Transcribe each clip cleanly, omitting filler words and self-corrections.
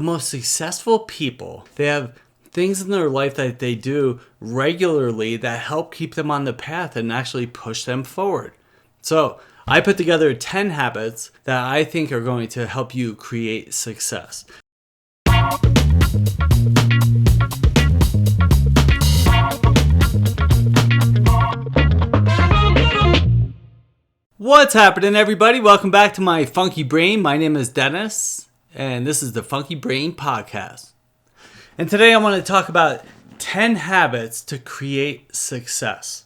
most successful people, they have things in their life that they do regularly that help keep them on the path and actually push them forward. So I put together 10 habits that I think are going to help you create success. What's happening, everybody? Welcome back to my Funky Brain. My name is Dennis, and this is the Funky Brain Podcast. And today I want to talk about 10 habits to create success.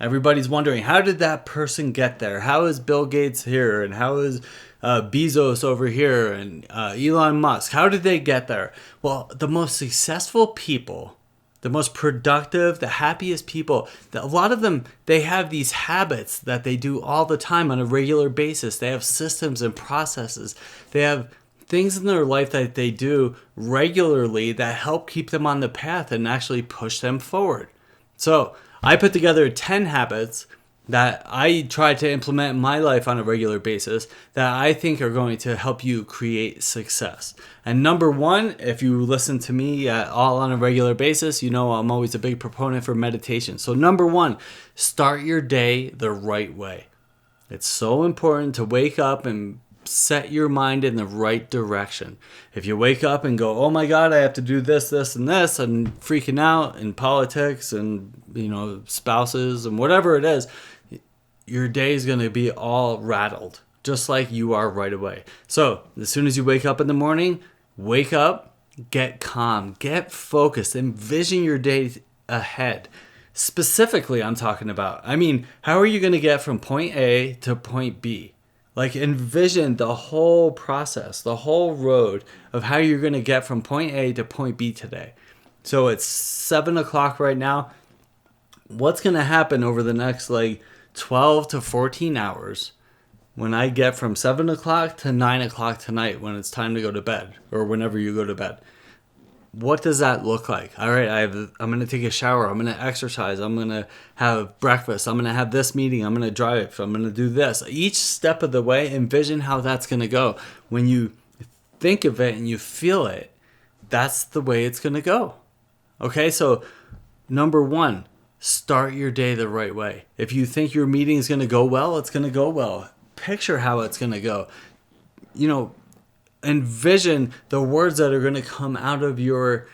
Everybody's wondering, how did that person get there? How is Bill Gates here? And how is Bezos over here? And Elon Musk? How did they get there? Well, the most successful people, the most productive, the happiest people, a lot of them, they have these habits that they do all the time on a regular basis. They have systems and processes. They have things in their life that they do regularly that help keep them on the path and actually push them forward. So I put together 10 habits that I try to implement in my life on a regular basis that I think are going to help you create success. And number one, if you listen to me at all on a regular basis, you know I'm always a big proponent for meditation. So number one, start your day the right way. It's so important to wake up and set your mind in the right direction. If you wake up and go, oh my God, I have to do this, this, and this, and freaking out in politics and, spouses and whatever it is, your day is going to be all rattled, just like you are right away. So as soon as you wake up in the morning, wake up, get calm, get focused, envision your day ahead. Specifically, I'm talking about, how are you going to get from point A to point B? Like, envision the whole process, the whole road of how you're going to get from point A to point B today. So it's 7 o'clock right now. What's going to happen over the next 12 to 14 hours when I get from 7 o'clock to 9 o'clock tonight when it's time to go to bed, or whenever you go to bed? What does that look like? All right, I'm going to take a shower. I'm going to exercise. I'm going to have breakfast. I'm going to have this meeting. I'm going to drive. I'm going to do this. Each step of the way, envision how that's going to go. When you think of it and you feel it, that's the way it's going to go. Okay, so number one, start your day the right way. If you think your meeting is going to go well, it's going to go well. Picture how it's going to go. Envision the words that are going to come out of your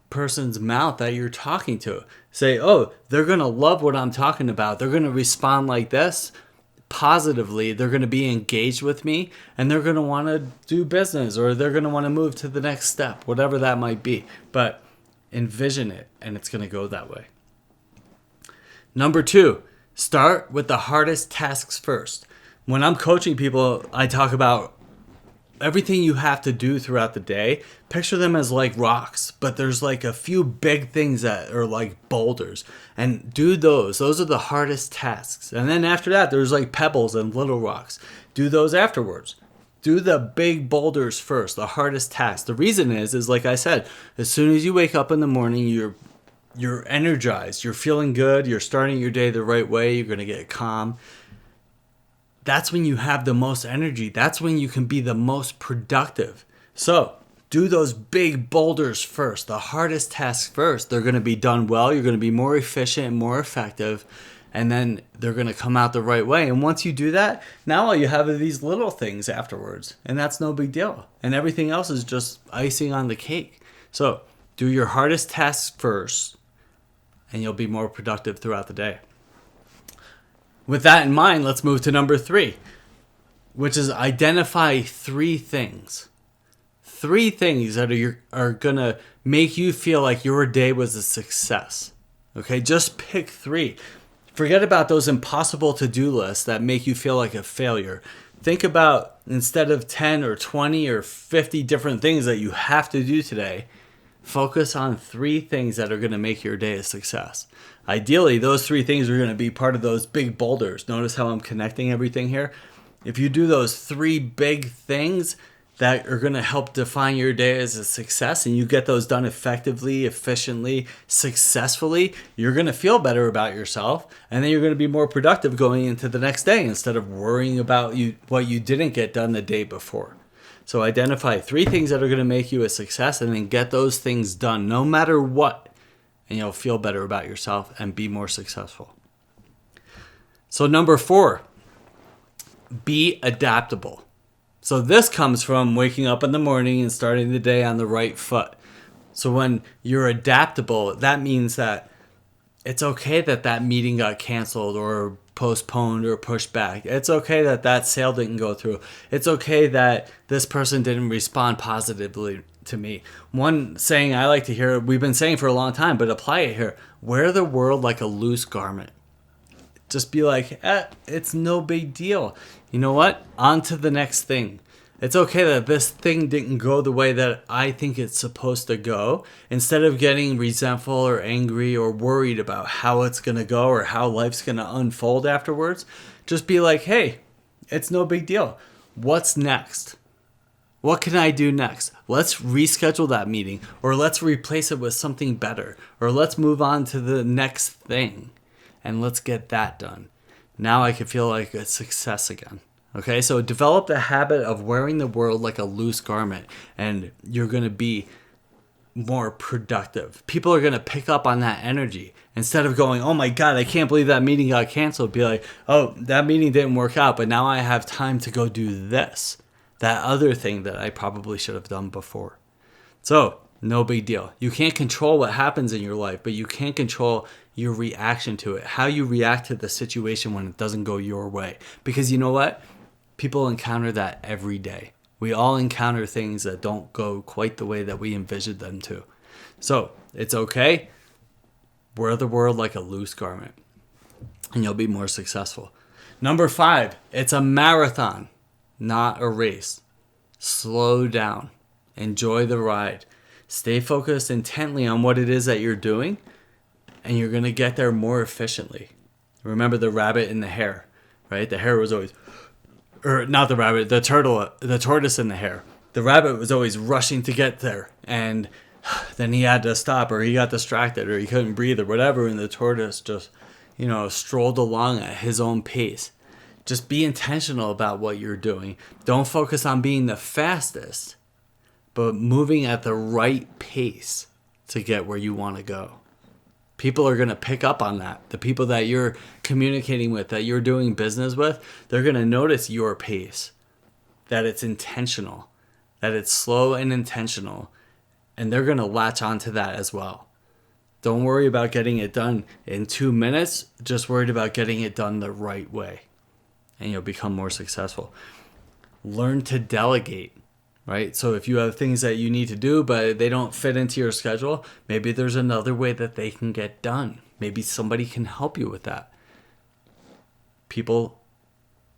person's mouth that you're talking to. Say, oh, they're going to love what I'm talking about. They're going to respond like this positively. They're going to be engaged with me, and they're going to want to do business, or they're going to want to move to the next step, whatever that might be. But envision it, and it's going to go that way. Number two, start with the hardest tasks first. When I'm coaching people, I talk about everything you have to do throughout the day. Picture them as like rocks, but there's a few big things that are like boulders, and do those. Those are the hardest tasks. And then after that, there's pebbles and little rocks. Do those afterwards. Do the big boulders first, the hardest task. The reason is like I said, as soon as you wake up in the morning, you're energized, you're feeling good, you're starting your day the right way, you're going to get calm. That's when you have the most energy. That's when you can be the most productive. So do those big boulders first, the hardest tasks first. They're going to be done well. You're going to be more efficient, more effective, and then they're going to come out the right way. And once you do that, now all you have are these little things afterwards, and that's no big deal. And everything else is just icing on the cake. So do your hardest tasks first, and you'll be more productive throughout the day. With that in mind, let's move to number three, which is identify three things. Three things that are going to make you feel like your day was a success. Okay, just pick three. Forget about those impossible to-do lists that make you feel like a failure. Think about, instead of 10 or 20 or 50 different things that you have to do today, focus on three things that are going to make your day a success. Ideally, those three things are going to be part of those big boulders. Notice how I'm connecting everything here? If you do those three big things that are going to help define your day as a success, and you get those done effectively, efficiently, successfully, you're going to feel better about yourself, and then you're going to be more productive going into the next day instead of worrying about what you didn't get done the day before. So identify 3 things that are going to make you a success and then get those things done no matter what. And you'll feel better about yourself and be more successful. So number 4, be adaptable. So this comes from waking up in the morning and starting the day on the right foot. So when you're adaptable, that means that it's okay that that meeting got canceled or postponed or pushed back. It's okay that that sale didn't go through. It's okay that this person didn't respond positively to me. One saying I like to hear, we've been saying for a long time, but apply it here. Wear the world like a loose garment. Just be like, it's no big deal. You know what? On to the next thing. It's okay that this thing didn't go the way that I think it's supposed to go. Instead of getting resentful or angry or worried about how it's going to go or how life's going to unfold afterwards, just be like, hey, it's no big deal. What's next? What can I do next? Let's reschedule that meeting, or let's replace it with something better, or let's move on to the next thing and let's get that done. Now I can feel like a success again. Okay, so develop the habit of wearing the world like a loose garment, and you're going to be more productive. People are going to pick up on that energy. Instead of going, oh my God, I can't believe that meeting got canceled, be like, oh, that meeting didn't work out, but now I have time to go do this, that other thing that I probably should have done before. So, no big deal. You can't control what happens in your life, but you can control your reaction to it, how you react to the situation when it doesn't go your way. Because you know what? People encounter that every day. We all encounter things that don't go quite the way that we envisioned them to. So it's okay. Wear the world like a loose garment and you'll be more successful. Number 5, it's a marathon, not a race. Slow down. Enjoy the ride. Stay focused intently on what it is that you're doing, and you're going to get there more efficiently. Remember the rabbit and the hare, right? The hare was always... Or not the rabbit, the tortoise and the hare. The rabbit was always rushing to get there, and then he had to stop, or he got distracted, or he couldn't breathe, or whatever, and the tortoise just, strolled along at his own pace. Just be intentional about what you're doing. Don't focus on being the fastest, but moving at the right pace to get where you want to go. People are going to pick up on that. The people that you're communicating with, that you're doing business with, they're going to notice your pace, that it's intentional, that it's slow and intentional, and they're going to latch onto that as well. Don't worry about getting it done in 2 minutes, just worried about getting it done the right way, and you'll become more successful. Learn to delegate. Right? So if you have things that you need to do, but they don't fit into your schedule, maybe there's another way that they can get done. Maybe somebody can help you with that. People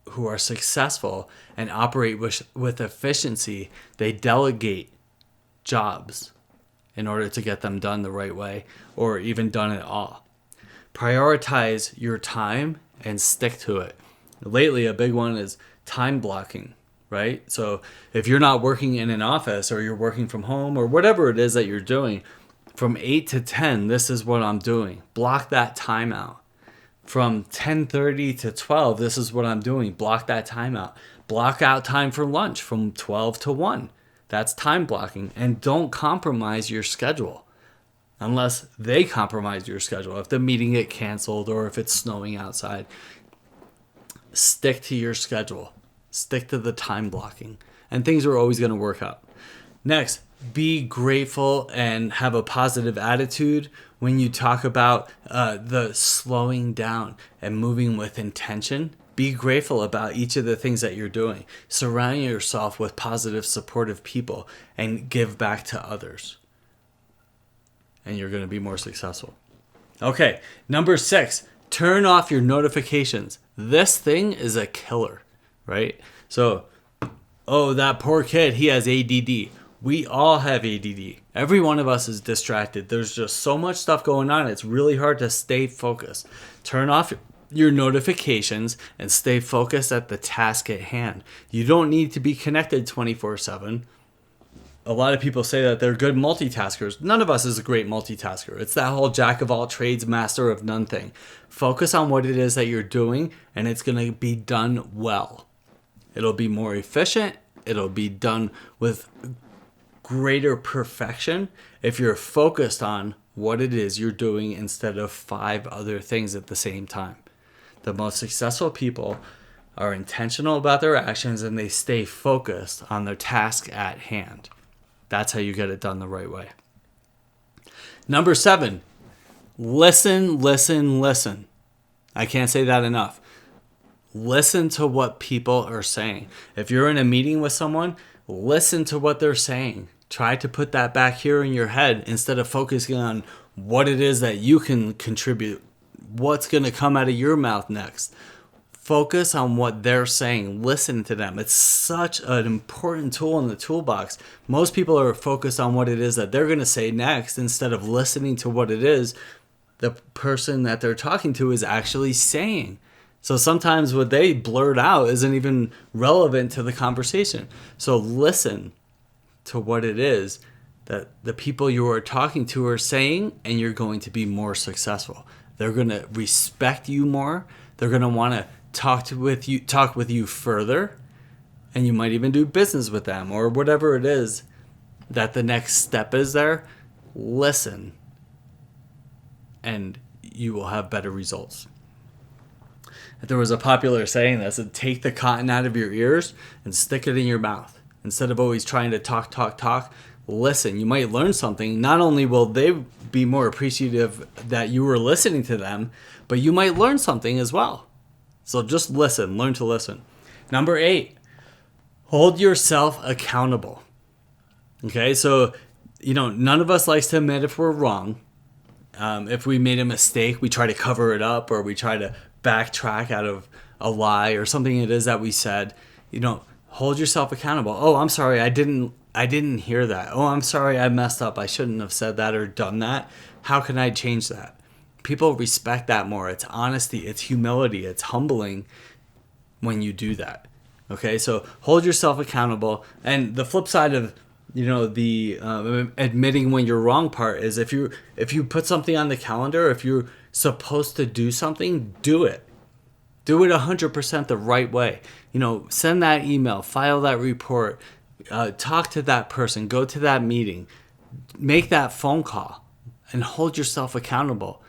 who are successful and operate with efficiency, they delegate jobs in order to get them done the right way, or even done at all. Prioritize your time and stick to it. Lately, a big one is time blocking. Right? So if you're not working in an office, or you're working from home, or whatever it is that you're doing, from 8 to 10, this is what I'm doing. Block that time out. From 10:30 to 12, this is what I'm doing. Block that time out. Block out time for lunch from 12 to 1. That's time blocking. And don't compromise your schedule unless they compromise your schedule. If the meeting get canceled or if it's snowing outside, stick to your schedule. Stick to the time blocking, and things are always going to work out. Next, be grateful and have a positive attitude when you talk about the slowing down and moving with intention. Be grateful about each of the things that you're doing. Surround yourself with positive, supportive people and give back to others. And you're going to be more successful. Okay, number 6, turn off your notifications. This thing is a killer. Right? So, oh, that poor kid, he has ADD. We all have ADD. Every one of us is distracted. There's just so much stuff going on. It's really hard to stay focused. Turn off your notifications and stay focused at the task at hand. You don't need to be connected 24/7. A lot of people say that they're good multitaskers. None of us is a great multitasker. It's that whole jack of all trades, master of none thing. Focus on what it is that you're doing, and it's going to be done well. It'll be more efficient, It'll be done with greater perfection if you're focused on what it is you're doing instead of 5 other things at the same time. The most successful people are intentional about their actions and they stay focused on their task at hand. That's how you get it done the right way. Number 7, listen, listen, listen. I can't say that enough. Listen to what people are saying. If you're in a meeting with someone, listen to what they're saying. Try to put that back here in your head instead of focusing on what it is that you can contribute, what's going to come out of your mouth next. Focus on what they're saying. Listen to them. It's such an important tool in the toolbox. Most people are focused on what it is that they're going to say next instead of listening to what it is the person that they're talking to is actually saying. So sometimes what they blurt out isn't even relevant to the conversation. So listen to what it is that the people you are talking to are saying, and you're going to be more successful. They're going to respect you more. They're going to want to talk with you further, and you might even do business with them or whatever it is that the next step is there. Listen, and you will have better results. There was a popular saying that said, take the cotton out of your ears and stick it in your mouth. Instead of always trying to talk, listen. You might learn something. Not only will they be more appreciative that you were listening to them, but you might learn something as well. So just listen. Learn to listen. Number 8, hold yourself accountable. Okay, so, none of us likes to admit if we're wrong. If we made a mistake, we try to cover it up, or we try to backtrack out of a lie or something it is that we said. Hold yourself accountable. Oh, I'm sorry, I didn't hear that. Oh, I'm sorry, I messed up. I shouldn't have said that or done that. How can I change that? People respect that more. It's honesty, it's humility, it's humbling when you do that. Okay, so hold yourself accountable. And the flip side of the admitting when you're wrong part is if you put something on the calendar, if you're supposed to do something, do it. Do it 100% the right way. Send that email, file that report, talk to that person, go to that meeting, make that phone call, and hold yourself accountable.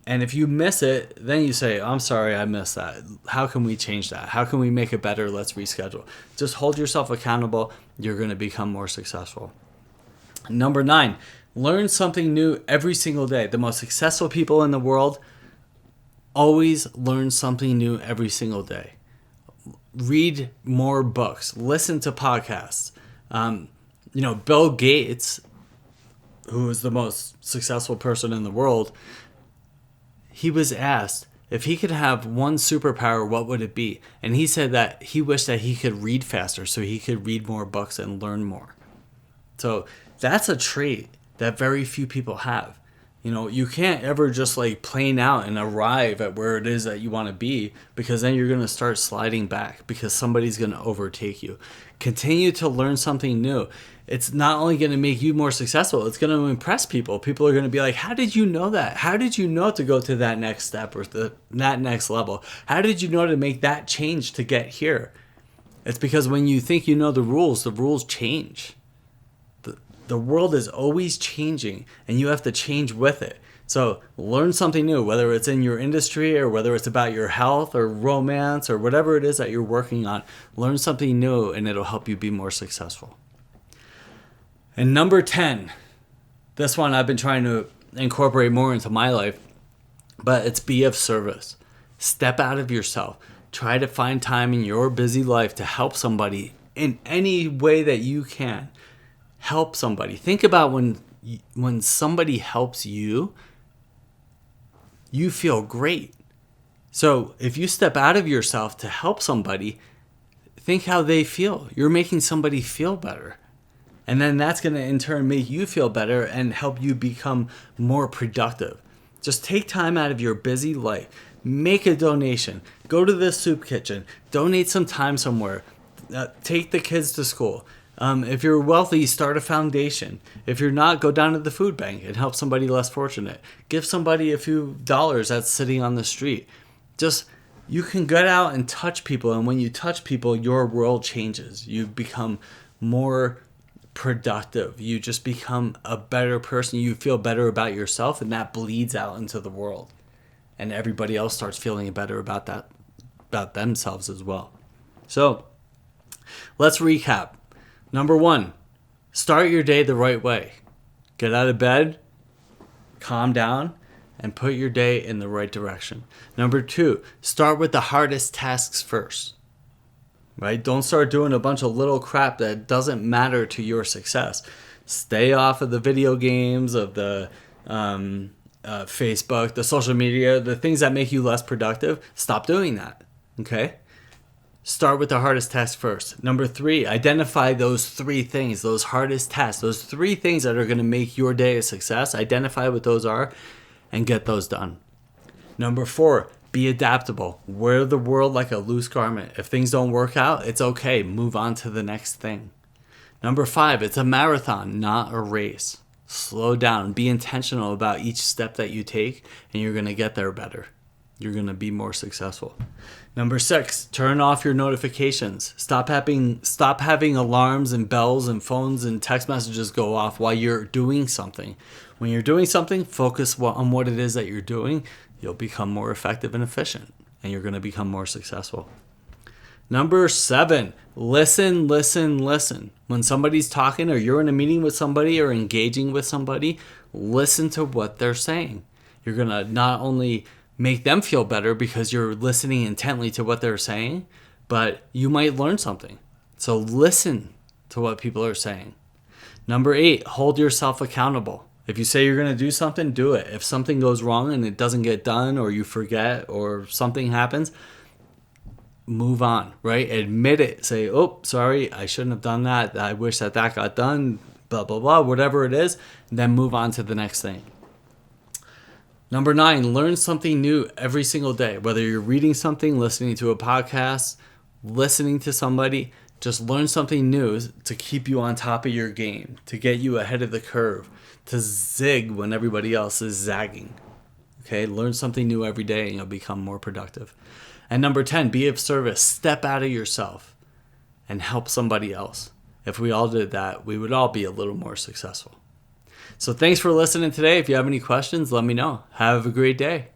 And if you miss it, then you say, I'm sorry, I missed that. How can we change that? How can we make it better? Let's reschedule. Just hold yourself accountable. You're going to become more successful. Number 9, learn something new every single day. The most successful people in the world always learn something new every single day. Read more books. Listen to podcasts. Bill Gates, who is the most successful person in the world, he was asked if he could have one superpower, what would it be? And he said that he wished that he could read faster so he could read more books and learn more. So that's a trait that very few people have. You can't ever just plane out and arrive at where it is that you want to be, because then you're going to start sliding back because somebody's going to overtake you. Continue to learn something new. It's not only going to make you more successful, it's going to impress people. People are going to be like, how did you know that? How did you know to go to that next step or that next level? How did you know to make that change to get here? It's because when you think you know the rules change. The world is always changing, and you have to change with it. So learn something new, whether it's in your industry or whether it's about your health or romance or whatever it is that you're working on. Learn something new, and it'll help you be more successful. And number 10, this one I've been trying to incorporate more into my life, but it's be of service. Step out of yourself. Try to find time in your busy life to help somebody in any way that you can. Help somebody. Think about when somebody helps you, you feel great. So if you step out of yourself to help somebody, think how they feel. You're making somebody feel better. And then that's going to in turn make you feel better and help you become more productive. Just take time out of your busy life. Make a donation. Go to the soup kitchen. Donate some time somewhere. Take the kids to school. If you're wealthy, start a foundation. If you're not, go down to the food bank and help somebody less fortunate. Give somebody a few dollars that's sitting on the street. Just you can get out and touch people. And when you touch people, your world changes. You become more productive. You just become a better person. You feel better about yourself, and that bleeds out into the world. And everybody else starts feeling better about that, about themselves as well. So let's recap. Number 1, start your day the right way. Get out of bed, calm down, and put your day in the right direction. Number 2, start with the hardest tasks first. Right? Don't start doing a bunch of little crap that doesn't matter to your success. Stay off of the video games, of the Facebook, the social media, the things that make you less productive. Stop doing that. Okay? Start with the hardest task first. Number 3, identify those 3 things, those hardest tasks, those 3 things that are going to make your day a success. Identify what those are and get those done. Number 4, be adaptable. Wear the world like a loose garment. If things don't work out, it's okay. Move on to the next thing. Number 5, it's a marathon, not a race. Slow down. Be intentional about each step that you take, and you're going to get there better. You're going to be more successful. Number 6, turn off your notifications. Stop having alarms and bells and phones and text messages go off while you're doing something. When you're doing something, focus on what it is that you're doing. You'll become more effective and efficient, and you're going to become more successful. Number 7, listen. When somebody's talking, or you're in a meeting with somebody or engaging with somebody, listen to what they're saying. You're going to not only make them feel better because you're listening intently to what they're saying, but you might learn something. So listen to what people are saying. Number 8, hold yourself accountable. If you say you're going to do something, do it. If something goes wrong and it doesn't get done, or you forget, or something happens, move on, right? Admit it. Say, oh, sorry, I shouldn't have done that. I wish that got done, blah, blah, blah, whatever it is. Then move on to the next thing. Number 9, learn something new every single day. Whether you're reading something, listening to a podcast, listening to somebody, just learn something new to keep you on top of your game, to get you ahead of the curve, to zig when everybody else is zagging. Okay, learn something new every day and you'll become more productive. And number 10, be of service. Step out of yourself and help somebody else. If we all did that, we would all be a little more successful. So thanks for listening today. If you have any questions, let me know. Have a great day.